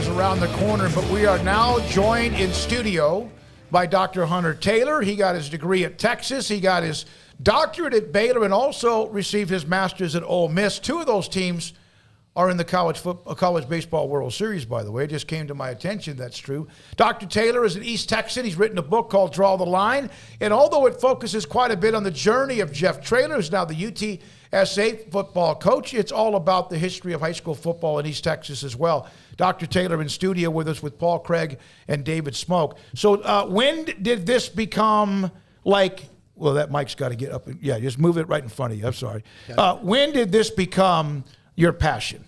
is around the corner, but we are now joined in studio by Dr. Hunter Traylor. He got his degree at Texas. He got his doctorate at Baylor and also received his master's at Ole Miss. Two of those teams are in the college baseball World Series, by the way. It just came to my attention that's true. Dr. Traylor is an East Texan. He's written a book called Draw the Line. And although it focuses quite a bit on the journey of Jeff Traylor, who's now the UTSA football coach, it's all about the history of high school football in East Texas as well. Dr. Traylor in studio with us with Paul Craig and David Smoak. So when did this become like, well, that mic's got to get up. Yeah, just move it right in front of you. I'm sorry. When did this become your passion?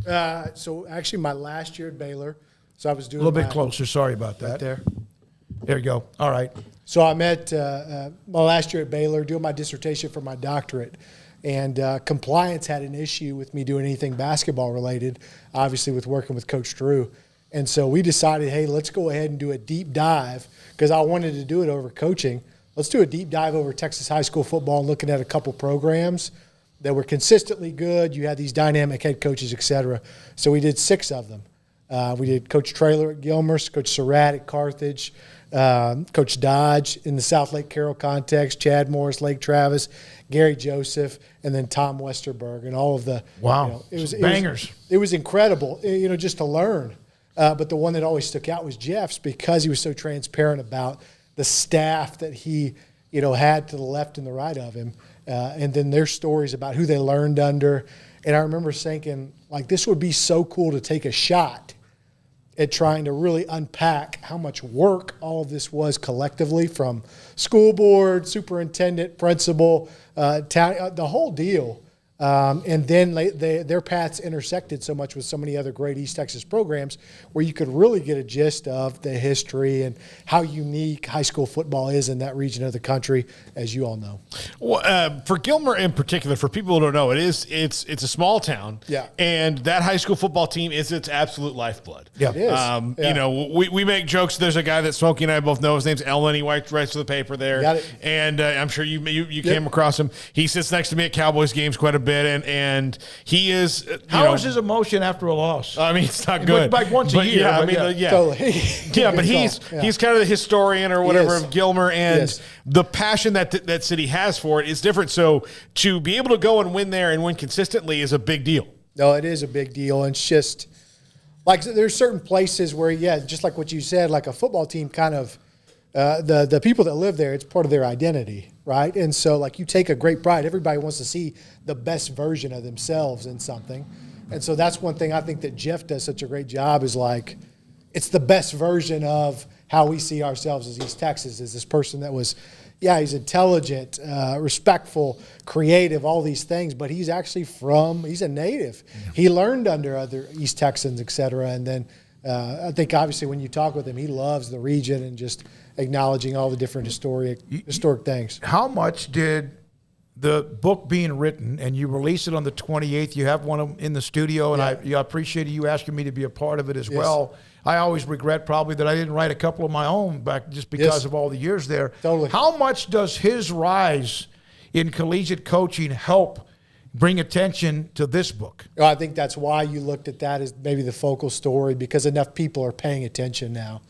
So actually my last year at Baylor, so I was doing a little bit closer. Sorry about that. Right there. There you go. All right. So I'm at my last year at Baylor doing my dissertation for my doctorate. And compliance had an issue with me doing anything basketball related, obviously with working with Coach Drew. And so we decided, hey, let's go ahead and do a deep dive because I wanted to do it over coaching. Let's do a deep dive over Texas high school football and looking at a couple programs that were consistently good. You had these dynamic head coaches, et cetera. So we did 6 of them. We did Coach Traylor at Gilmer, Coach Surratt at Carthage, Coach Dodge in the South Lake Carroll context, Chad Morris, Lake Travis, Gary Joseph, and then Tom Westerberg, and all of the it was bangers. It was incredible, just to learn. But the one that always stuck out was Jeff's because he was so transparent about the staff that he had to the left and the right of him, and then their stories about who they learned under. And I remember thinking, like, this would be so cool to take a shot at trying to really unpack how much work all of this was collectively from school board, superintendent, principal, the whole deal. And then their paths intersected so much with so many other great East Texas programs where you could really get a gist of the history and how unique high school football is in that region of the country, as you all know. Well, for Gilmer in particular, for people who don't know, it's a small town. Yeah. And that high school football team is its absolute lifeblood. Yeah. It is. We make jokes. There's a guy that Smokey and I both know. His name's Ellen. He writes for the paper there. Got it. And I'm sure you came across him. He sits next to me at Cowboys games quite a bit, and he is. How is his emotion after a loss? I mean, it's not good. Like once a year. Yeah. Totally. Yeah, but he's kind of the historian or whatever of Gilmer, and the passion that city has for it is different. So to be able to go and win there and win consistently is a big deal. No, it is a big deal. And it's just like there's certain places where, just like what you said, like a football team kind of the people that live there, it's part of their identity, right? And so like you take a great pride. Everybody wants to see the best version of themselves in something. And so that's one thing I think that Jeff does such a great job is like it's the best version of how we see ourselves as East Texas, is this person that was, he's intelligent, respectful, creative, all these things, but he's actually he's a native. Yeah. He learned under other East Texans, et cetera. And then I think obviously when you talk with him, he loves the region and just acknowledging all the different historic things. How much did the book being written, and you release it on the 28th, you have one in the studio, and I appreciated you asking me to be a part of it as well. I always regret probably that I didn't write a couple of my own back just because of all the years there. Totally. How much does his rise in collegiate coaching help bring attention to this book? I think that's why you looked at that as maybe the focal story, because enough people are paying attention now.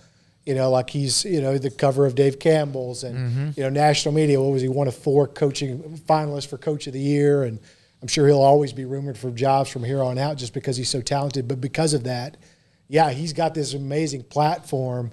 Like he's, the cover of Dave Campbell's and, national media. What was he? One of 4 coaching finalists for Coach of the Year. And I'm sure he'll always be rumored for jobs from here on out just because he's so talented. But because of that, he's got this amazing platform.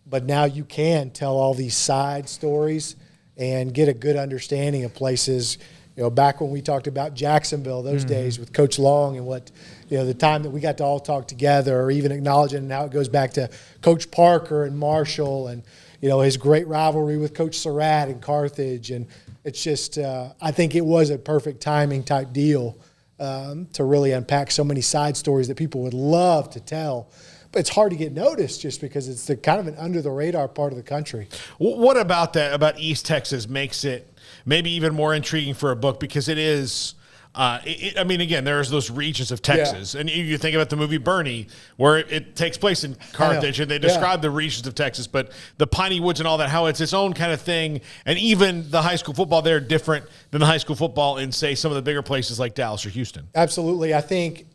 But now you can tell all these side stories and get a good understanding of places. Back when we talked about Jacksonville, those days with Coach Long and what, the time that we got to all talk together, or even acknowledging how it goes back to Coach Parker and Marshall and, his great rivalry with Coach Surratt and Carthage. And it's just, I think it was a perfect timing type deal to really unpack so many side stories that people would love to tell. But it's hard to get noticed just because it's the kind of an under the radar part of the country. What about that, about East Texas, makes it maybe even more intriguing for a book? Because it is, again, there's those regions of Texas. And you think about the movie Bernie, where it takes place in Carthage, and they describe the regions of Texas, but the piney woods and all that, how it's its own kind of thing. And even the high school football there different than the high school football in, say, some of the bigger places like Dallas or Houston. Absolutely. I think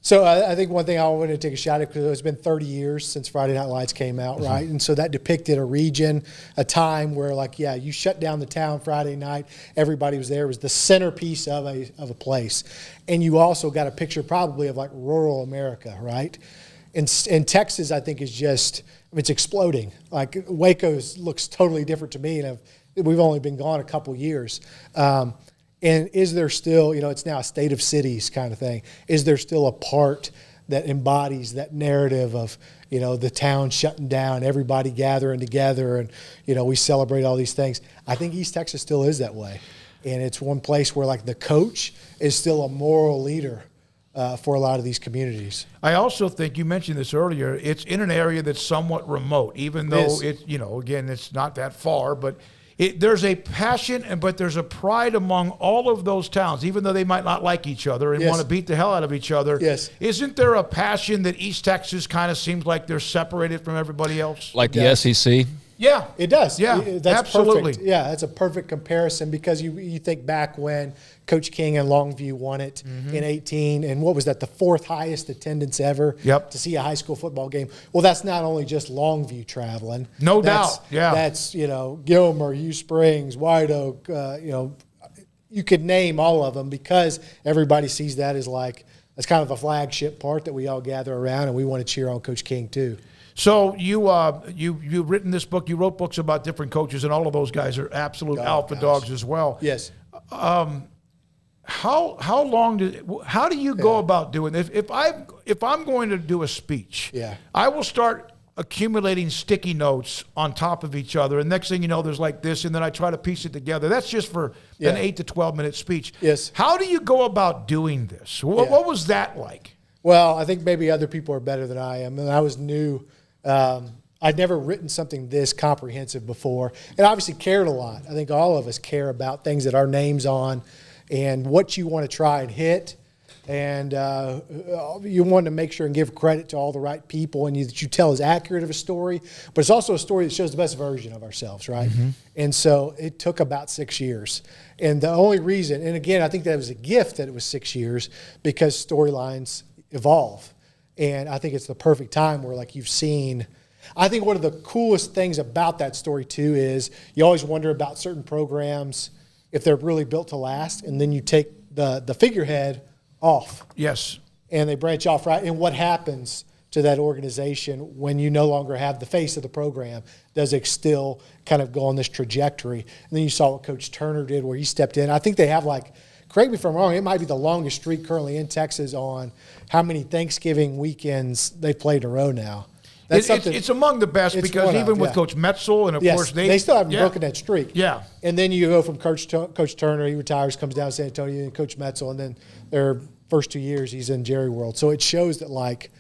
So I think one thing I wanted to take a shot at, because it's been 30 years since Friday Night Lights came out, right? And so that depicted a region, a time where, like, yeah, you shut down the town Friday night, everybody was there. It was the centerpiece of a place. And you also got a picture probably of, like, rural America, right? And Texas, I think, is just, I mean, it's exploding. Like, Waco looks totally different to me, and we've only been gone a couple years. And is there still, it's now a state of cities kind of thing. Is there still a part that embodies that narrative of, the town shutting down, everybody gathering together, and, we celebrate all these things? I think East Texas still is that way. And it's one place where, like, the coach is still a moral leader for a lot of these communities. I also think, you mentioned this earlier, it's in an area that's somewhat remote, even though it's, again, it's not that far, but there's a passion, but there's a pride among all of those towns, even though they might not like each other and want to beat the hell out of each other. Yes. Isn't there a passion that East Texas kind of seems like they're separated from everybody else? Like the SEC? Yeah. It does. Yeah, That's absolutely. perfect. Yeah, that's a perfect comparison, because you think back when Coach King and Longview won it in 18, and what was that, the fourth highest attendance ever to see a high school football game? Well, that's not only just Longview traveling. No doubt, yeah. That's, Gilmer, U Springs, White Oak, you could name all of them, because everybody sees that as like, that's kind of a flagship part that we all gather around, and we want to cheer on Coach King too. So you've written this book. You wrote books about different coaches, and all of those guys are absolute alpha dogs as well. Yes. How do you go about doing this? If I'm going to do a speech, I will start accumulating sticky notes on top of each other, and next thing you know, there's like this, and then I try to piece it together. That's just for an 8 to 12 minute speech. Yes. How do you go about doing this? What was that like? Well, I think maybe other people are better than I am, and I was new. I'd never written something this comprehensive before, and obviously cared a lot. I think all of us care about things that our name's on and what you want to try and hit. And you want to make sure and give credit to all the right people, and that you tell as accurate of a story, but it's also a story that shows the best version of ourselves, right? And so it took about 6 years. And the only reason, and again, I think that was a gift that it was 6 years, because storylines evolve. And I think it's the perfect time where, like, you've seen, I think one of the coolest things about that story too is you always wonder about certain programs, if they're really built to last, and then you take the figurehead off. Yes. And they branch off, right? And what happens to that organization when you no longer have the face of the program? Does it still kind of go on this trajectory? And then you saw what Coach Turner did, where he stepped in. I think they have, like, correct me if I'm wrong, it might be the longest streak currently in Texas on how many Thanksgiving weekends they've played in a row now. It's among the best, because even with Coach Metzel, and of course they still haven't broken that streak. Yeah. And then you go from Coach Turner, he retires, comes down to San Antonio, and Coach Metzel, and then their first 2 years he's in Jerry World. So it shows that, like,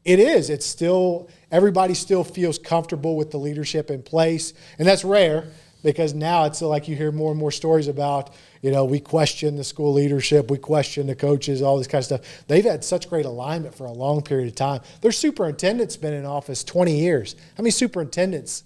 it's still, everybody still feels comfortable with the leadership in place, and that's rare, because now it's like you hear more and more stories about, we question the school leadership, we question the coaches, all this kind of stuff. They've had such great alignment for a long period of time. Their superintendent's been in office 20 years. How many superintendents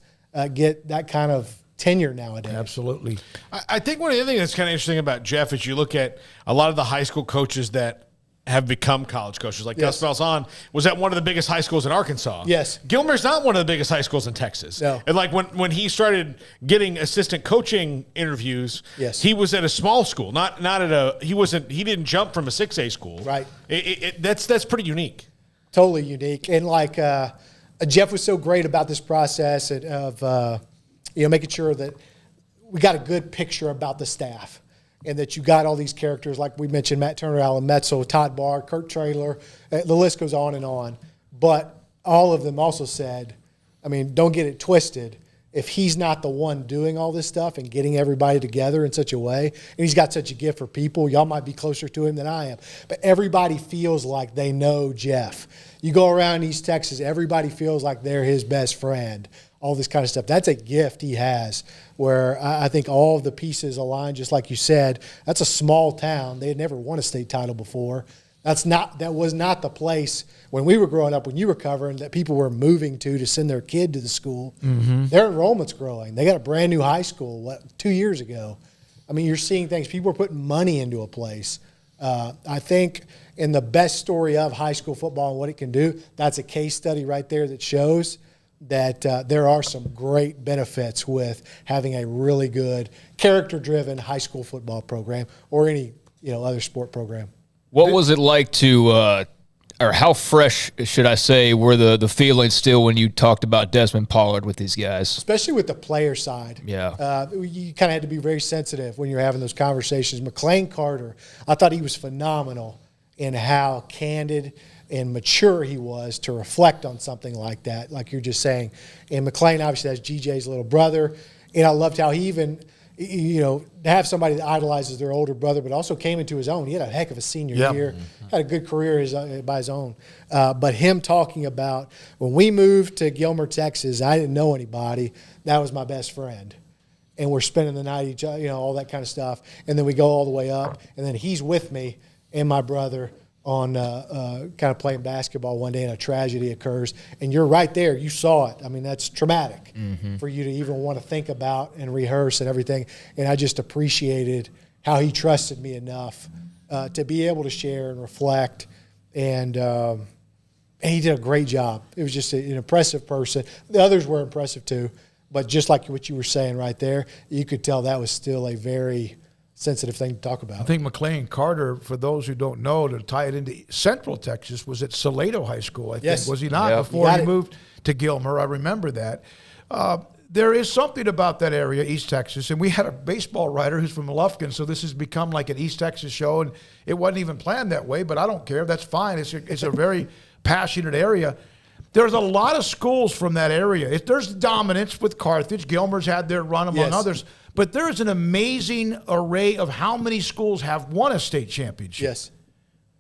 get that kind of tenure nowadays? Absolutely. I think one of the things that's kind of interesting about Jeff is you look at a lot of the high school coaches that have become college coaches. Like Gus Malzahn was at one of the biggest high schools in Arkansas. Yes. Gilmer's not one of the biggest high schools in Texas. No. And like when he started getting assistant coaching interviews, Yes. he was at a small school, not at a, he didn't jump from a 6A school. Right. That's pretty unique. Totally unique. And like Jeff was so great about this process of making sure that we got a good picture about the staff, and that you got all these characters, like we mentioned, Matt Turner, Alan Metzel, Todd Barr, Kurt Traylor, the list goes on and on. But all of them also said, don't get it twisted, if he's not the one doing all this stuff and getting everybody together in such a way, and he's got such a gift for people, y'all might be closer to him than I am, but everybody feels like they know Jeff. You go around East Texas, everybody feels like they're his best friend, all this kind of stuff. That's a gift he has, where I think all of the pieces align, just like you said. That's a small town. They had never won a state title before. That was not the place when we were growing up, when you were covering, that people were moving to send their kid to the school. Mm-hmm. Their enrollment's growing. They got a brand new high school 2 years ago. You're seeing things. People are putting money into a place. I think in the best story of high school football and what it can do, that's a case study right there that shows that there are some great benefits with having a really good character-driven high school football program or any other sport program. What was it like to, or how fresh, should I say, were the feelings still when you talked about Desmond Pollard with these guys? Especially with the player side. Yeah. You kind of had to be very sensitive when you're having those conversations. McLean Carter, I thought he was phenomenal in how candid and mature he was to reflect on something like that, like you're just saying. And McLean obviously has GJ's little brother, and I loved how he even – to have somebody that idolizes their older brother, but also came into his own. He had a heck of a senior year, had a good career by his own. But him talking about when we moved to Gilmer, Texas, I didn't know anybody. That was my best friend. And we're spending the night, each other, all that kind of stuff. And then we go all the way up, and then he's with me and my brother on kind of playing basketball one day, and a tragedy occurs. And you're right there. You saw it. I mean, that's traumatic for you to even want to think about and rehearse and everything. And I just appreciated how he trusted me enough to be able to share and reflect. And he did a great job. It was just an impressive person. The others were impressive too. But just like what you were saying right there, you could tell that was still a very sensitive thing to talk about. I think McLean Carter, for those who don't know, to tie it into Central Texas, was at Salado High School, I think. Was he not? Yep. Before he moved to Gilmer. I remember that. There is something about that area, East Texas, and we had a baseball writer who's from Lufkin, so this has become like an East Texas show, and it wasn't even planned that way, but I don't care. That's fine. It's a very passionate area. There's a lot of schools from that area. There's dominance with Carthage. Gilmer's had their run among others. But there's an amazing array of how many schools have won a state championship. Yes.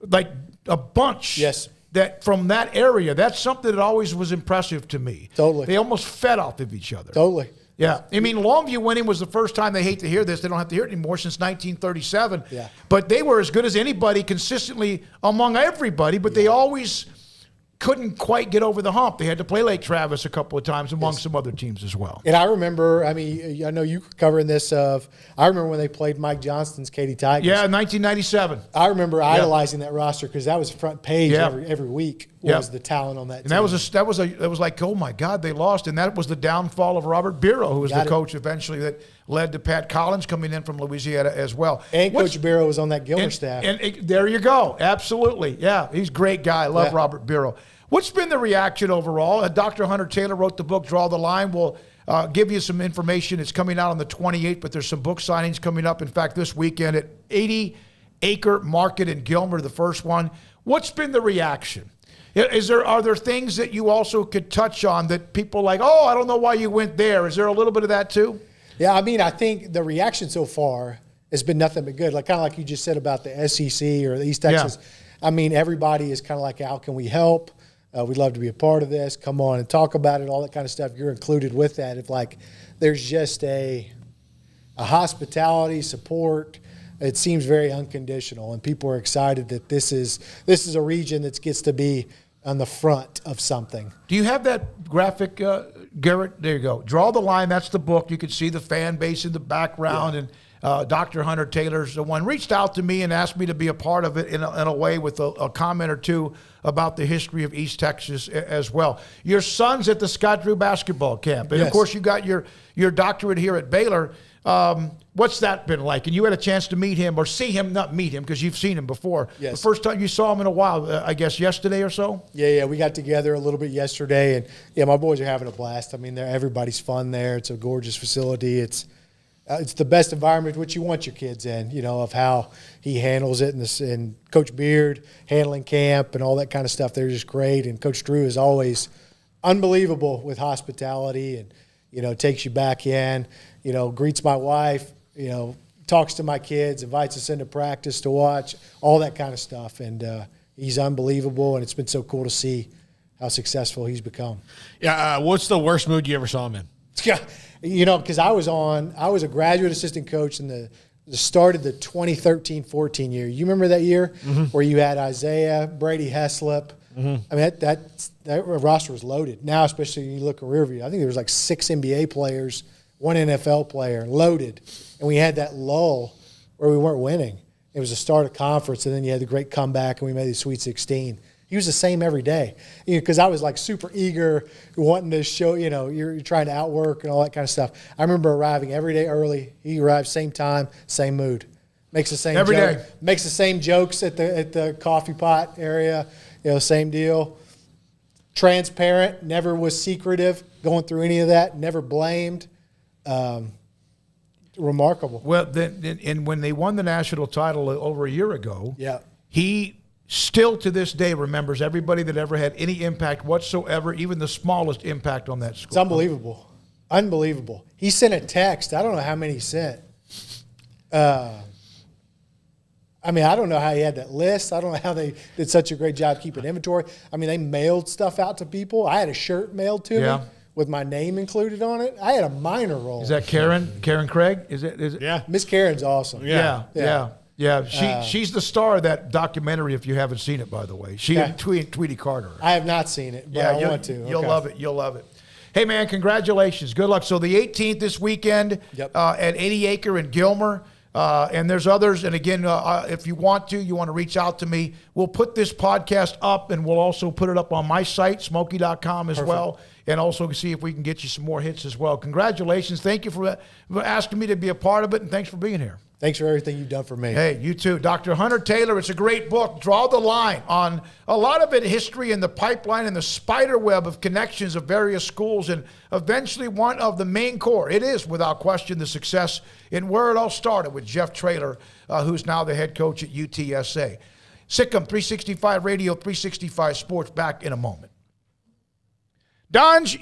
Like a bunch. Yes. That from that area. That's something that always was impressive to me. Totally. They almost fed off of each other. Totally. Yeah. I mean, Longview winning was the first time, they hate to hear this, they don't have to hear it anymore, since 1937. Yeah. But they were as good as anybody consistently among everybody, but they always couldn't quite get over the hump. They had to play Lake Travis a couple of times among some other teams as well. And I remember, I know you were covering this I remember when they played Mike Johnston's Katy Tigers. Yeah, 1997. I remember idolizing that roster because that was front page every week was the talent on that team. And that was like, oh my God, they lost. And that was the downfall of Robert Biro, who was the coach eventually that led to Pat Collins coming in from Louisiana as well. And Coach Biro was on that Gilmer staff. And there you go. Absolutely. Yeah, he's a great guy. I love Robert Biro. What's been the reaction overall? Dr. Hunter Taylor wrote the book, Draw the Line. We'll give you some information. It's coming out on the 28th, but there's some book signings coming up. In fact, this weekend at 80 Acre Market in Gilmer, the first one. What's been the reaction? Are there things that you also could touch on that people like, oh, I don't know why you went there? Is there a little bit of that too? Yeah, I mean, I think the reaction so far has been nothing but good. Like kind of like you just said about the SEC or the East Texas. Yeah. I mean, everybody is kind of like, how can we help? We'd love to be a part of this. Come on and talk about it, all that kind of stuff. You're included with that. If like there's just a hospitality, support, it seems very unconditional, and people are excited that this is a region that gets to be on the front of something. Do you have that graphic, Garrett? There you go. Draw the Line. That's the book. You can see the fan base in the background, and Dr. Hunter Taylor's the one reached out to me and asked me to be a part of it in a way with a comment or two about the history of East Texas as well. Your son's at the Scott Drew basketball camp, and of course you got your doctorate here at Baylor. What's that been like? And you had a chance to meet him or see him, not meet him because you've seen him before. Yes. The first time you saw him in a while, I guess yesterday or so? Yeah, we got together a little bit yesterday, and my boys are having a blast. I mean, everybody's fun there. It's a gorgeous facility. It's the best environment which you want your kids in, of how he handles it, and Coach Beard handling camp and all that kind of stuff. They're just great, and Coach Drew is always unbelievable with hospitality and, takes you back in, greets my wife, talks to my kids, invites us into practice to watch, all that kind of stuff. And he's unbelievable, and it's been so cool to see how successful he's become. Yeah, what's the worst mood you ever saw him in? Because I was a graduate assistant coach in the start of the 2013-14 year. You remember that year where you had Isaiah, Brady Heslop. I mean, that roster was loaded. Now, especially when you look at rear view, I think there was like 6 NBA players, 1 NFL player, loaded. And we had that lull where we weren't winning. It was the start of conference, and then you had the great comeback, and we made the Sweet 16. He was the same every day, because I was like super eager, wanting to show, you're trying to outwork and all that kind of stuff. I remember arriving every day early. He arrived same time, same mood. Makes the same every joke, day. Makes the same jokes at the coffee pot area, same deal. Transparent, never was secretive, going through any of that, never blamed. Remarkable. Well, and when they won the national title over a year ago, Yeah. he still to this day remembers everybody that ever had any impact whatsoever, even the smallest impact on that school. It's unbelievable. Unbelievable. He sent a text. I don't know how many he sent. I don't know how he had that list. I don't know how they did such a great job keeping inventory. They mailed stuff out to people. I had a shirt mailed to me with my name included on it. I had a minor role. Is that Karen Craig? Is it? Yeah. Miss Karen's awesome. Yeah. She's the star of that documentary. If you haven't seen it, by the way, she and Tweety Carter. I have not seen it, but I want to. You'll love it. You'll love it. Hey man, congratulations. Good luck. So the 18th this weekend at 80 Acre in Gilmer. And there's others. And again, if you want to reach out to me, we'll put this podcast up, and we'll also put it up on my site, smoky.com as well, and also see if we can get you some more hits as well. Congratulations. Thank you for asking me to be a part of it, and thanks for being here. Thanks for everything you've done for me. Hey, you too. Dr. Hunter Taylor, it's a great book. Draw the line on a lot of it, history and the pipeline and the spider web of connections of various schools, and eventually one of the main core. It is, without question, the success in where it all started with Jeff Traylor, who's now the head coach at UTSA. Sikkim 365 Radio, 365 Sports, back in a moment. Don's